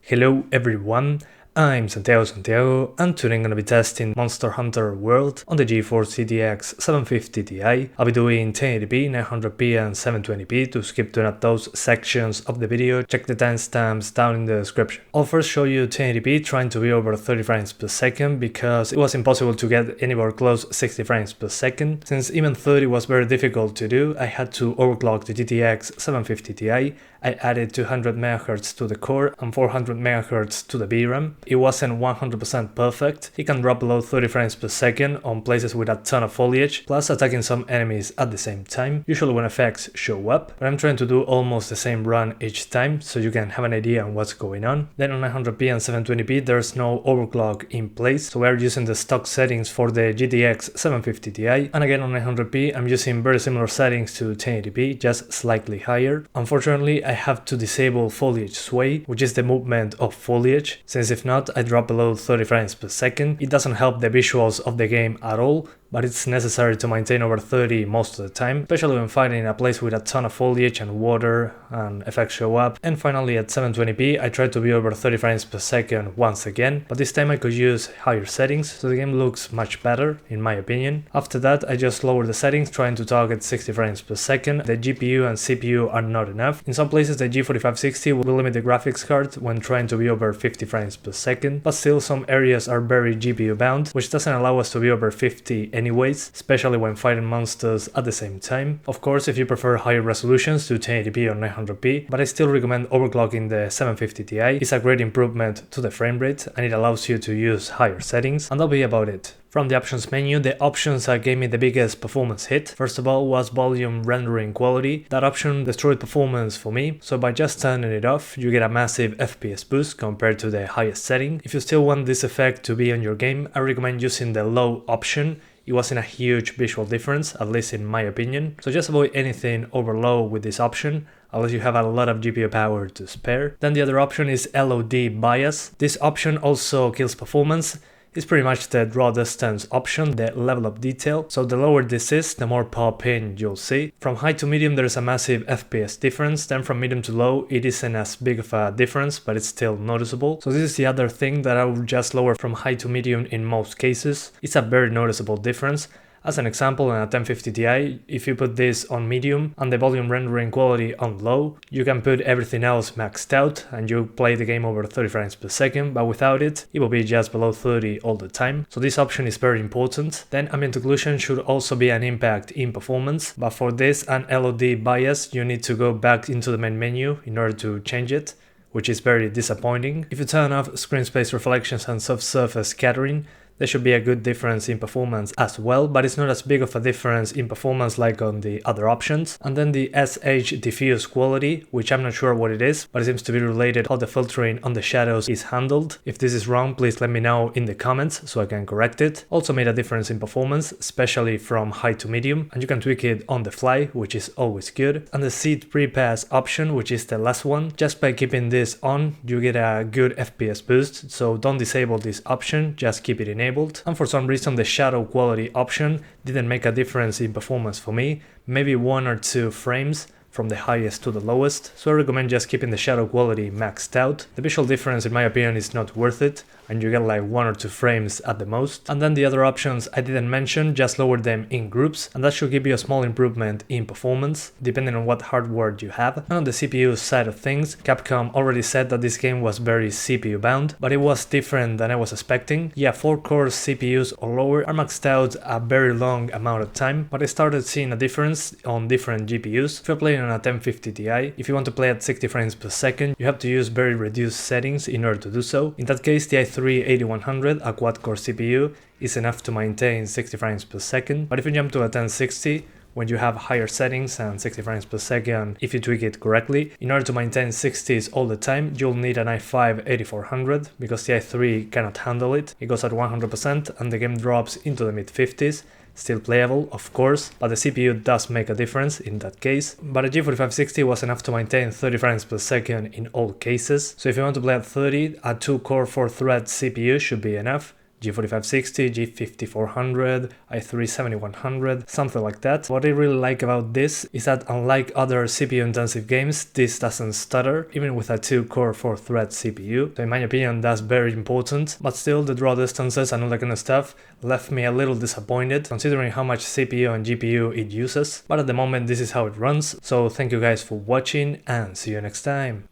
Hello everyone, I'm Santiago, and today I'm gonna be testing Monster Hunter World on the GeForce GTX 750 Ti. I'll be doing 1080p, 900p and 720p. To skip to not those sections of the video, check the timestamps down in the description. I'll first show you 1080p trying to be over 30 frames per second because it was impossible to get anywhere close 60 frames per second. Since even 30 was very difficult to do, I had to overclock the GTX 750 Ti. I added 200 MHz to the core and 400 MHz to the VRAM. It wasn't 100% perfect. It can drop below 30 frames per second on places with a ton of foliage, plus attacking some enemies at the same time, usually when effects show up, but I'm trying to do almost the same run each time so you can have an idea on what's going on. Then on 900p and 720p there's no overclock in place, so we're using the stock settings for the GTX 750 Ti, and again on 900p I'm using very similar settings to 1080p, just slightly higher. Unfortunately I have to disable foliage sway, which is the movement of foliage, since if not I drop below 30 frames per second. It doesn't help the visuals of the game at all, but it's necessary to maintain over 30 most of the time, especially when fighting in a place with a ton of foliage and water and effects show up. And finally at 720p I tried to be over 30 frames per second once again, but this time I could use higher settings, so the game looks much better in my opinion. After that I just lowered the settings, trying to target 60 frames per second. The GPU and CPU are not enough. In some places the G4560 will limit the graphics card when trying to be over 50 frames per second, but still some areas are very GPU bound, which doesn't allow us to be over 50 anyways, especially when fighting monsters at the same time. Of course, if you prefer higher resolutions to 1080p or 900p, but I still recommend overclocking the 750 Ti. It's a great improvement to the frame rate and it allows you to use higher settings, and that'll be about it. From the options menu, the options that gave me the biggest performance hit, first of all, was volume rendering quality. That option destroyed performance for me, so by just turning it off, you get a massive FPS boost compared to the highest setting. If you still want this effect to be on your game, I recommend using the low option. It wasn't a huge visual difference, at least in my opinion, so just avoid anything over low with this option, unless you have a lot of GPU power to spare. Then the other option is LOD bias. This option also kills performance. It's pretty much the draw distance option, the level of detail, so the lower this is, the more pop in you'll see. From high to medium there's a massive FPS difference, then from medium to low it isn't as big of a difference, but it's still noticeable. So this is the other thing that I would just lower from high to medium in most cases. It's a very noticeable difference. As an example, in a 1050 Ti, if you put this on medium and the volume rendering quality on low, you can put everything else maxed out and you play the game over 30 frames per second, but without it, it will be just below 30 all the time. So this option is very important. Then ambient occlusion should also be an impact in performance, but for this and LOD bias, you need to go back into the main menu in order to change it, which is very disappointing. If you turn off screen space reflections and soft surface scattering, there should be a good difference in performance as well, but it's not as big of a difference in performance like on the other options. And then the SH diffuse quality, which I'm not sure what it is, but it seems to be related how the filtering on the shadows is handled. If this is wrong, please let me know in the comments so I can correct it. Also made a difference in performance, especially from high to medium, and you can tweak it on the fly, which is always good. And the seed pre-pass option, which is the last one, just by keeping this on, you get a good FPS boost, so don't disable this option, just keep it enabled. And for some reason the shadow quality option didn't make a difference in performance for me, maybe 1 or 2 frames from the highest to the lowest, so I recommend just keeping the shadow quality maxed out. The visual difference in my opinion is not worth it, and you get like 1 or 2 frames at the most. And then the other options I didn't mention, just lower them in groups, and that should give you a small improvement in performance, depending on what hardware you have. And on the CPU side of things, Capcom already said that this game was very CPU bound, but it was different than I was expecting. Yeah, 4-core CPUs or lower are maxed out a very long amount of time, but I started seeing a difference on different GPUs. If you're playing on a 1050 Ti, if you want to play at 60 frames per second, you have to use very reduced settings in order to do so. In that case, the i3-8100, a quad-core CPU, is enough to maintain 60 frames per second, but if you jump to a 1060, when you have higher settings and 60 frames per second, if you tweak it correctly, in order to maintain 60s all the time, you'll need an i5-8400, because the i3 cannot handle it. It goes at 100% and the game drops into the mid-50s. Still playable, of course, but the CPU does make a difference in that case. But a G4560 was enough to maintain 30 frames per second in all cases. So if you want to play at 30, a 2-core 4-thread CPU should be enough. G4560, G5400, i3-7100, something like that. What I really like about this is that unlike other CPU intensive games, this doesn't stutter, even with a 2-core 4-thread CPU. So in my opinion that's very important, but still the draw distances and all that kind of stuff left me a little disappointed considering how much CPU and GPU it uses. But at the moment this is how it runs, so thank you guys for watching and see you next time.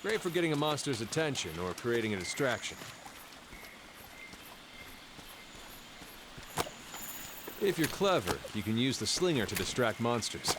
Great for getting a monster's attention or creating a distraction. If you're clever, you can use the slinger to distract monsters.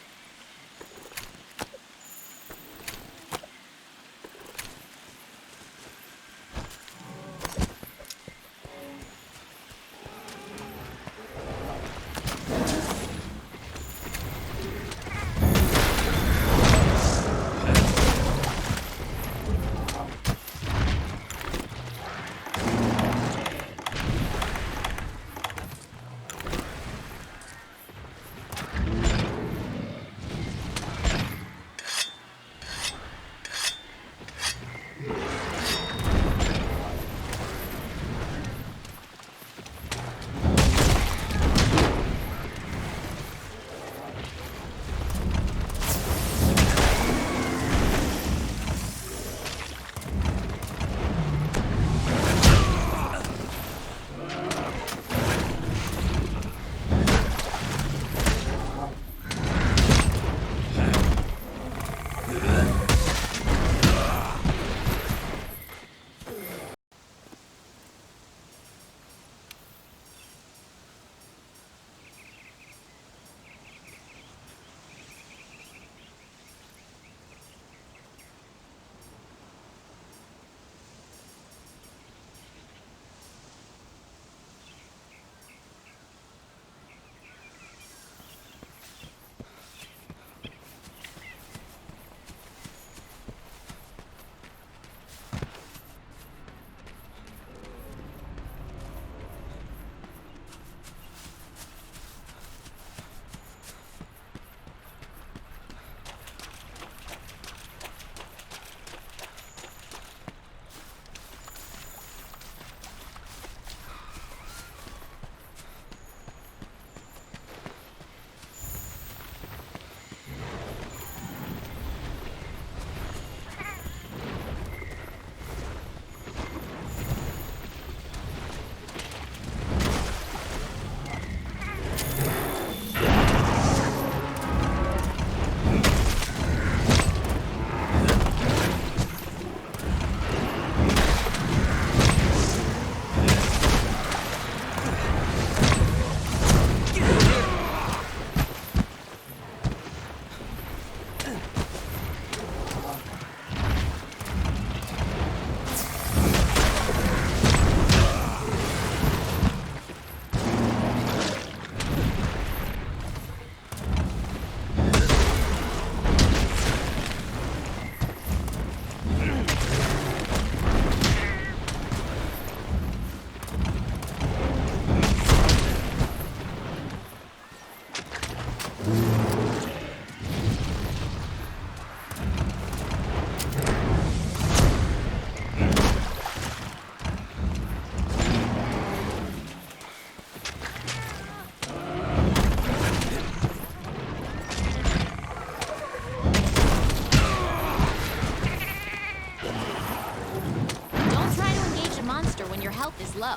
is low.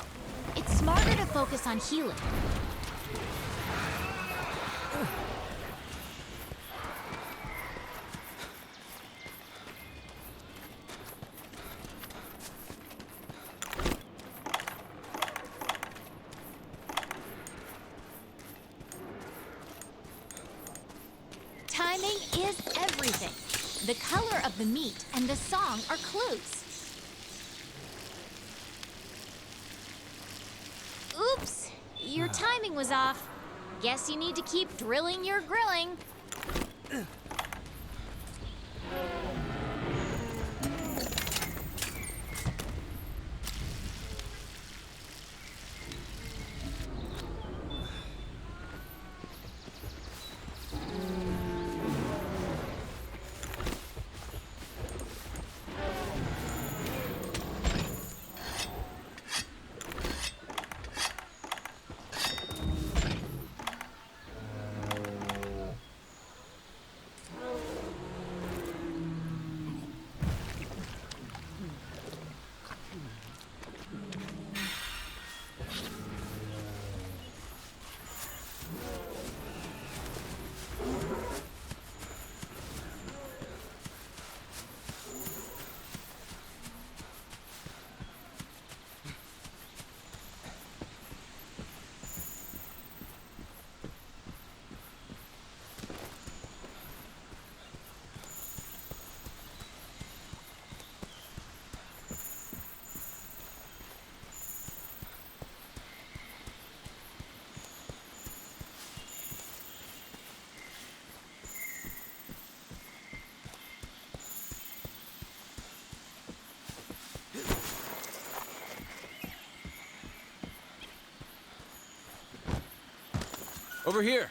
It's smarter to focus on healing. Timing is everything. The color of the meat and the song are clues. Oops, your timing was off. Guess you need to keep drilling your grilling. Over here.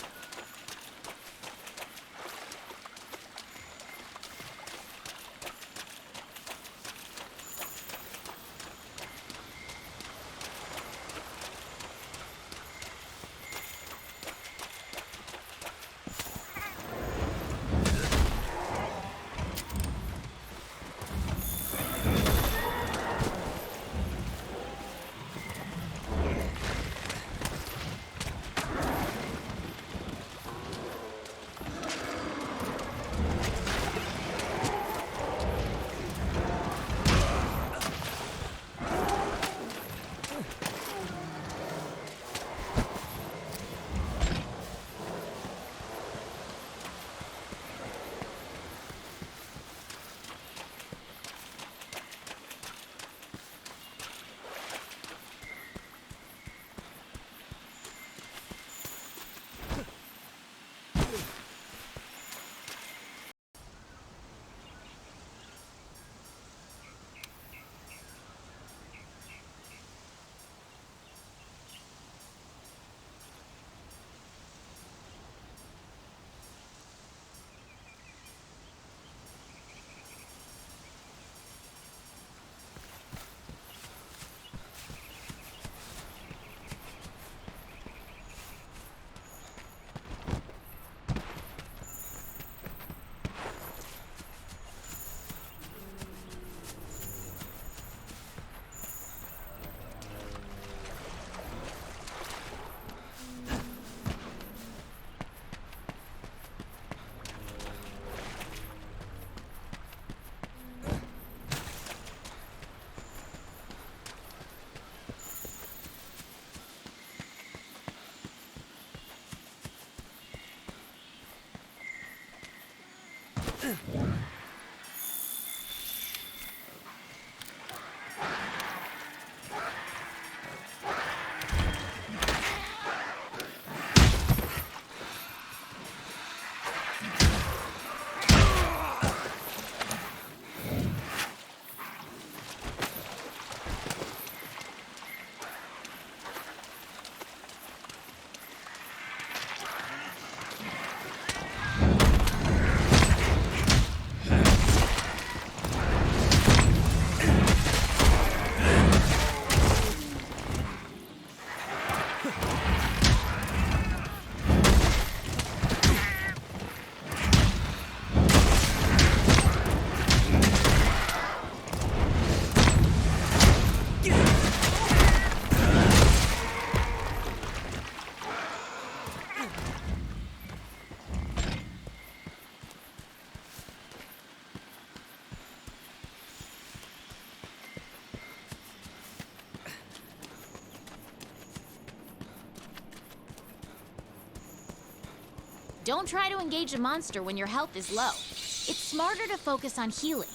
Don't try to engage a monster when your health is low. It's smarter to focus on healing.